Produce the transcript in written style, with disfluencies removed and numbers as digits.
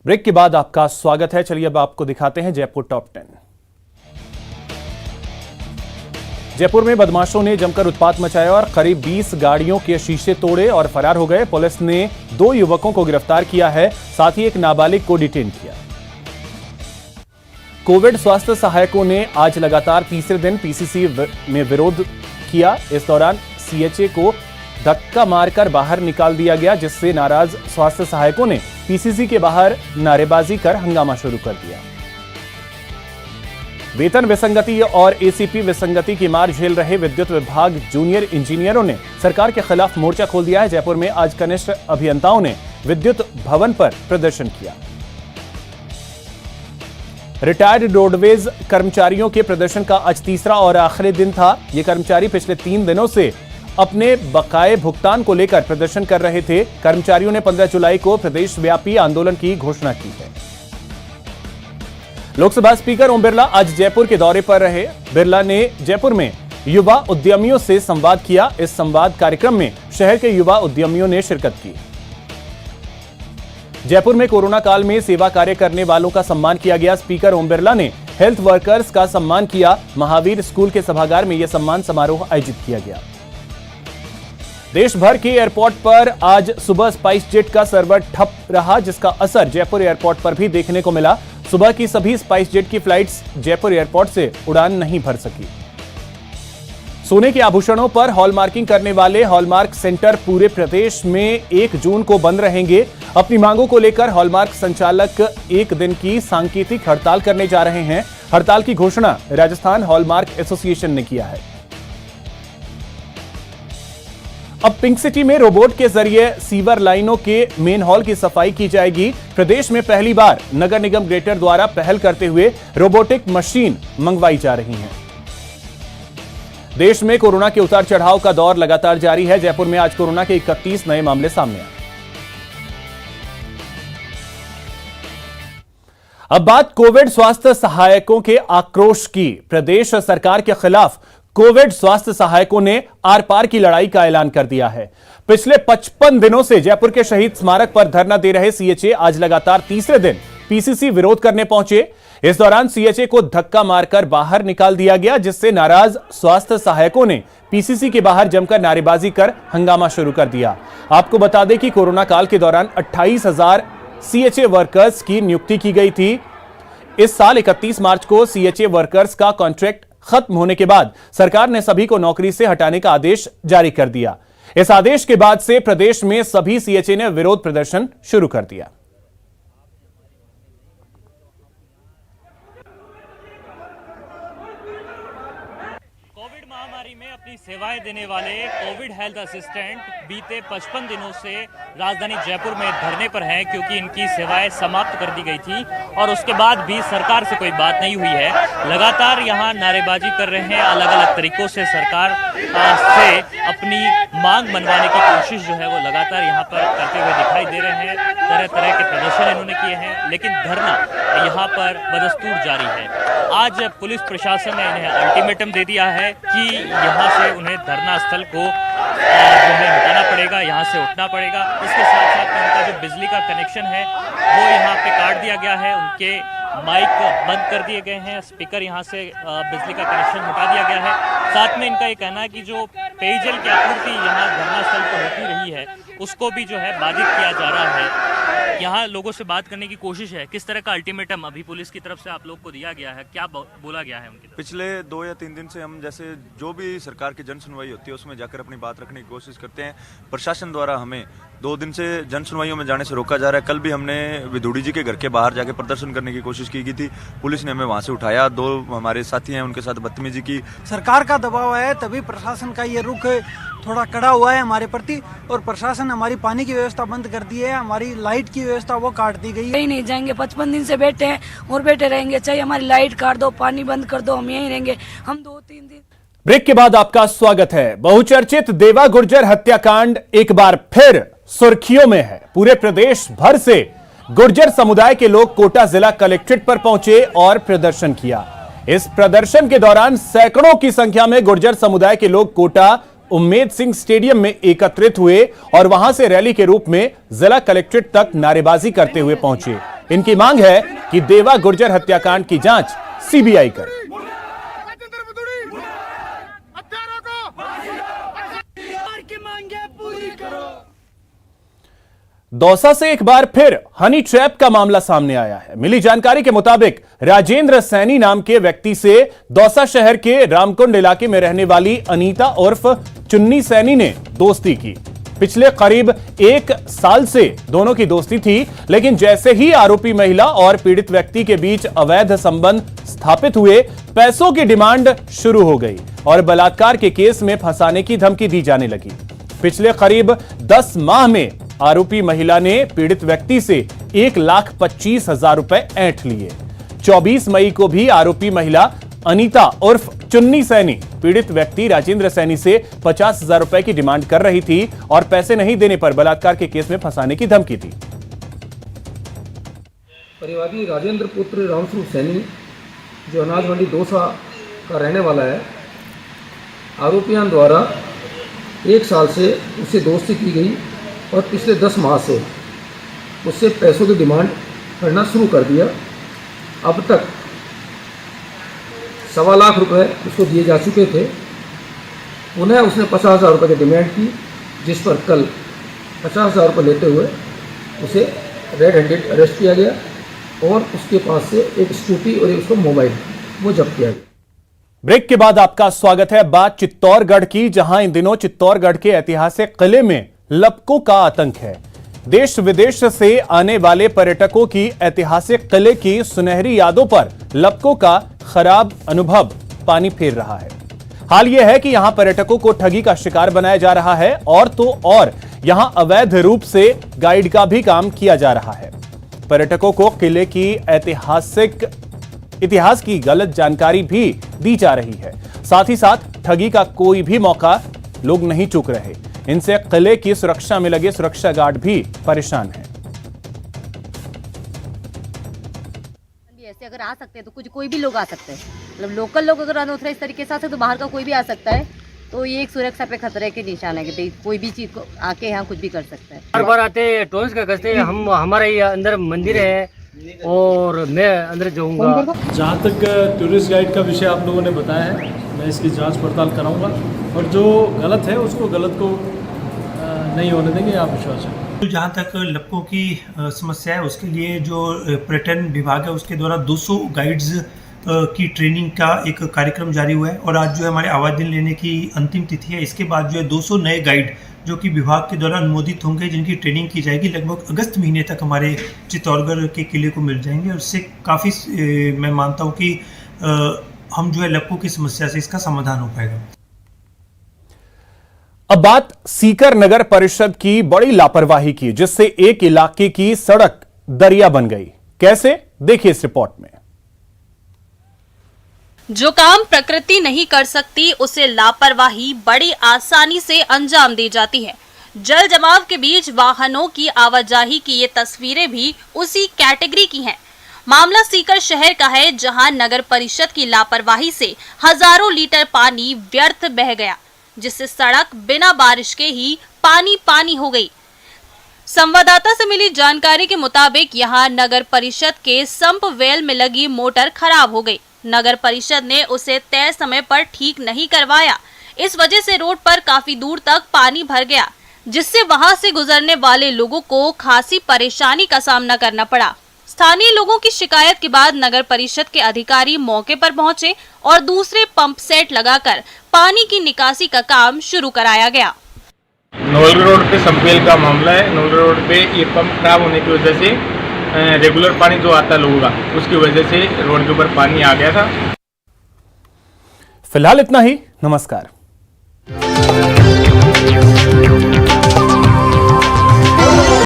Break के बाद आपका स्वागत है। चलिए अब आपको दिखाते हैं जयपुर टॉप 10। जयपुर में बदमाशों ने जमकर उत्पात मचाया और करीब 20 गाड़ियों के शीशे तोड़े और फरार हो गए। पुलिस ने 2 युवकों को गिरफ्तार किया है, साथ ही एक नाबालिग को डिटेन किया। कोविड स्वास्थ्य सहायकों ने आज लगातार तीसरे दिन पीसीसी में विरोध किया। इस दौरान सीएचए को धक्का मारकर बाहर निकाल दिया गया, जिससे नाराज स्वास्थ्य सहायकों ने पीसीसी के बाहर नारेबाजी कर हंगामा शुरू कर दिया। वेतन विसंगति और एसीपी विसंगति की मार झेल रहे विद्युत विभाग जूनियर इंजीनियरों ने सरकार के खिलाफ मोर्चा खोल दिया है। जयपुर में आज कनिष्ठ अभियंताओं ने विद्युत भवन पर प्रदर्शन किया। रिटायर्ड रोडवेज कर्मचारियों के प्रदर्शन का आज तीसरा और आखिरी दिन था। ये कर्मचारी पिछले 3 दिनों से अपने बकाये भुगतान को लेकर प्रदर्शन कर रहे थे। कर्मचारियों ने 15 जुलाई को प्रदेशव्यापी आंदोलन की घोषणा की है। लोकसभा स्पीकर ओम बिरला आज जयपुर के दौरे पर रहे। बिरला ने जयपुर में युवा उद्यमियों से संवाद किया। इस संवाद कार्यक्रम में शहर के युवा उद्यमियों ने शिरकत की। जयपुर में कोरोना काल में सेवा कार्य करने वालों का सम्मान किया गया। स्पीकर ओम बिरला ने हेल्थ वर्कर्स का सम्मान किया। महावीर स्कूल के सभागार में यह सम्मान समारोह आयोजित किया गया। देश भर के एयरपोर्ट पर आज सुबह स्पाइस जेट का सर्वर ठप रहा, जिसका असर जयपुर एयरपोर्ट पर भी देखने को मिला। सुबह की सभी स्पाइस जेट की फ्लाइट्स जयपुर एयरपोर्ट से उड़ान नहीं भर सकी। सोने के आभूषणों पर हॉलमार्किंग करने वाले हॉलमार्क सेंटर पूरे प्रदेश में 1 जून को बंद रहेंगे। अपनी मांगों को लेकर हॉलमार्क संचालक 1 दिन की सांकेतिक हड़ताल करने जा रहे हैं। हड़ताल की घोषणा राजस्थान हॉलमार्क एसोसिएशन ने किया है। अब पिंक सिटी में रोबोट के जरिए सीवर लाइनों के मेन हॉल की सफाई की जाएगी। प्रदेश में पहली बार नगर निगम ग्रेटर द्वारा पहल करते हुए रोबोटिक मशीन मंगवाई जा रही हैं। देश में कोरोना के उतार चढ़ाव का दौर लगातार जारी है। जयपुर में आज कोरोना के 31 नए मामले सामने आए। अब बात कोविड स्वास्थ्य सहायकों के आक्रोश की। प्रदेश सरकार के खिलाफ कोविड स्वास्थ्य सहायकों ने आर पार की लड़ाई का ऐलान कर दिया है। पिछले 55 दिनों से जयपुर के शहीद स्मारक पर धरना दे रहे सीएचए आज लगातार तीसरे दिन पीसीसी विरोध करने पहुंचे। इस दौरान सीएचए को धक्का मारकर बाहर निकाल दिया गया, जिससे नाराज स्वास्थ्य सहायकों ने पीसीसी के बाहर जमकर नारेबाजी कर हंगामा शुरू कर दिया। आपको बता दें कि कोरोना काल के दौरान 28,000 सीएचए वर्कर्स की नियुक्ति की गई थी। इस साल 31 मार्च को सीएचए वर्कर्स का कॉन्ट्रैक्ट खत्म होने के बाद सरकार ने सभी को नौकरी से हटाने का आदेश जारी कर दिया। इस आदेश के बाद से प्रदेश में सभी सीएचए ने विरोध प्रदर्शन शुरू कर दिया। कोविड महामारी में अपनी सेवाएं देने वाले कोविड हेल्थ असिस्टेंट बीते 55 दिनों से राजधानी जयपुर में धरने पर हैं, क्योंकि इनकी सेवाएं समाप्त कर दी गई थी और उसके बाद भी सरकार से कोई बात नहीं हुई है। लगातार यहां नारेबाजी कर रहे हैं। अलग अलग तरीकों से सरकार से अपनी मांग मनवाने की कोशिश जो है वो लगातार यहां पर करते हुए दिखाई दे रहे हैं। तरह तरह के प्रदर्शन इन्होंने किए हैं, लेकिन धरना यहां पर बदस्तूर जारी है। आज पुलिस प्रशासन ने इन्हें अल्टीमेटम दे दिया है कि यहाँ से उन्हें धरना स्थल को जो है हटाना पड़ेगा, यहाँ से उठना पड़ेगा। इसके साथ साथ उनका जो बिजली का कनेक्शन है वो यहाँ पे काट दिया गया है। उनके माइक बंद कर दिए गए हैं, स्पीकर यहाँ से बिजली का कनेक्शन हटा दिया गया है। साथ में इनका ये कहना है कि जो पेयजल की आपूर्ति यहाँ धरना स्थल पर होती रही है उसको भी जो है बाधित किया जा रहा है। यहाँ लोगों से बात करने की कोशिश है। किस तरह का अल्टीमेटम अभी पुलिस की तरफ से आप लोग को दिया गया है, क्या बोला गया है उनकी तरफ? पिछले 2 या 3 दिन से हम जैसे जो भी सरकार की जन सुनवाई होती है उसमें जाकर अपनी बात रखने की कोशिश करते हैं। प्रशासन द्वारा हमें 2 दिन से जन सुनवाइयों में जाने से रोका जा रहा है। कल भी हमने विधुड़ी जी के घर के बाहर जाके प्रदर्शन करने की कोशिश की थी। पुलिस ने हमें वहां से उठाया। 2 हमारे साथी हैं, उनके साथ बदतमीजी की। सरकार का दबाव है, तभी प्रशासन का ये रुख थोड़ा कड़ा हुआ है हमारे प्रति। और प्रशासन हमारी पानी की व्यवस्था बंद कर दी है, हमारी लाइट की व्यवस्था वो काट दी गई है। यही नहीं जाएंगे, 55 दिन से बैठे हैं और बैठे रहेंगे। चाहे हमारी लाइट काट दो, पानी बंद कर दो, हम यहीं रहेंगे। हम 2-3 दिन। ब्रेक के बाद आपका स्वागत है। बहुचर्चित देवा गुर्जर हत्याकांड एक बार फिर सुर्खियों में है। पूरे प्रदेश भर से गुर्जर समुदाय के लोग कोटा जिला कलेक्ट्रेट पर पहुंचे और प्रदर्शन किया। इस प्रदर्शन के दौरान सैकड़ों की संख्या में गुर्जर समुदाय के लोग कोटा उम्मेद सिंह स्टेडियम में एकत्रित हुए और वहां से रैली के रूप में जिला कलेक्ट्रेट तक नारेबाजी करते हुए पहुंचे। इनकी मांग है कि देवा गुर्जर हत्याकांड की जांच सीबीआई करे। दौसा से एक बार फिर हनी ट्रैप का मामला सामने आया है। मिली जानकारी के मुताबिक राजेंद्र सैनी नाम के व्यक्ति से दौसा शहर के रामकुंड इलाके में रहने वाली अनीता उर्फ चुन्नी सैनी ने दोस्ती की। पिछले करीब 1 साल से दोनों की दोस्ती थी, लेकिन जैसे ही आरोपी महिला और पीड़ित व्यक्ति के बीच अवैध संबंध स्थापित हुए, पैसों की डिमांड शुरू हो गई और बलात्कार के केस में फंसाने की धमकी दी जाने लगी। पिछले करीब 10 माह में आरोपी महिला ने पीड़ित व्यक्ति से 1,25,000 रुपए ऐंठ लिए। 24 मई को भी आरोपी महिला अनीता उर्फ चुन्नी सैनी पीड़ित व्यक्ति राजेंद्र सैनी से 50,000 रुपए की डिमांड कर रही थी और पैसे नहीं देने पर बलात्कार के केस में फंसाने की धमकी दी। परिवादी राजेंद्र पुत्र रामस्वरूप सैनी, जो अनाज मंडी दौसा का रहने वाला है, आरोपियों द्वारा 1 साल से उससे दोस्ती की गई और पिछले 10 माह से उससे पैसों की डिमांड करना शुरू कर दिया। अब तक 1.25 लाख रुपए उसको दिए जा चुके थे। उन्हें उसने 50,000 रुपये की डिमांड की, जिस पर कल 50,000 रुपये लेते हुए उसे रेड हैंडेड अरेस्ट किया गया और उसके पास से एक स्कूटी और एक उसका मोबाइल वो जब्त किया गया। ब्रेक के बाद आपका स्वागत है। बात चित्तौड़गढ़ की, जहां इन दिनों चित्तौड़गढ़ के ऐतिहासिक किले में लपकों का आतंक है। देश विदेश से आने वाले पर्यटकों की ऐतिहासिक किले की सुनहरी यादों पर लपकों का खराब अनुभव पानी फेर रहा है। हाल यह है कि यहां पर्यटकों को ठगी का शिकार बनाया जा रहा है और तो और यहां अवैध रूप से गाइड का भी काम किया जा रहा है। पर्यटकों को किले की इतिहास की गलत जानकारी भी दी जा रही है। साथ ही साथ ठगी का कोई भी मौका लोग नहीं चूक रहे। इनसे किले की सुरक्षा में लगे सुरक्षा गार्ड भी परेशान हैं। ऐसे अगर आ सकते हैं तो कुछ कोई भी लोग आ सकते हैं, मतलब लोकल लोग अगर अनऑथराइज तरीके से आते तो बाहर का कोई भी आ सकता है। तो ये एक सुरक्षा पे खतरे के निशान है कि कोई भी चीज को आके यहाँ कुछ भी कर सकता है। बार बार आते टूरिस्ट का कसते हम हमारा ये अंदर मंदिर है और मैं अंदर जाऊंगा। जहाँ तक टूरिस्ट गाइड का विषय आप लोगों ने बताया है, मैं इसकी जांच पड़ताल कराऊंगा और जो गलत है उसको गलत को नहीं होने देंगे, आप विश्वास है। जहाँ तक लपकों की समस्या है, उसके लिए जो पर्यटन विभाग है उसके द्वारा 200 गाइड्स की ट्रेनिंग का एक कार्यक्रम जारी हुआ है और आज जो है हमारे आवेदन लेने की अंतिम तिथि है। इसके बाद जो है 200 नए गाइड जो कि विभाग के द्वारा अनुमोदित होंगे, जिनकी ट्रेनिंग की जाएगी, लगभग अगस्त महीने तक हमारे चित्तौड़गढ़ के किले को मिल जाएंगे और इससे काफ़ी मैं मानता हूँ कि हम जो है लपकों की समस्या से इसका समाधान हो पाएगा। अब बात सीकर नगर परिषद की बड़ी लापरवाही की, जिससे एक इलाके की सड़क दरिया बन गई। कैसे, देखिए इस रिपोर्ट में। जो काम प्रकृति नहीं कर सकती उसे लापरवाही बड़ी आसानी से अंजाम दी जाती है। जल जमाव के बीच वाहनों की आवाजाही की ये तस्वीरें भी उसी कैटेगरी की हैं। मामला सीकर शहर का है, जहां नगर परिषद की लापरवाही से हजारों लीटर पानी व्यर्थ बह गया, जिससे सड़क बिना बारिश के ही पानी पानी हो गई। संवाददाता से मिली जानकारी के मुताबिक यहां नगर परिषद के संप वेल में लगी मोटर खराब हो गई। नगर परिषद ने उसे तय समय पर ठीक नहीं करवाया। इस वजह से रोड पर काफी दूर तक पानी भर गया, जिससे वहां से गुजरने वाले लोगों को खासी परेशानी का सामना करना पड़ा। स्थानीय लोगों की शिकायत के बाद नगर परिषद के अधिकारी मौके पर पहुंचे और दूसरे पंप सेट लगाकर पानी की निकासी का काम शुरू कराया गया। नोल रोड पे संपेल का मामला है। नोल रोड पे ये पंप खराब होने की वजह से रेगुलर पानी जो आता लोगों का, उसकी वजह से रोड के ऊपर पानी आ गया था। फिलहाल इतना ही। नमस्कार।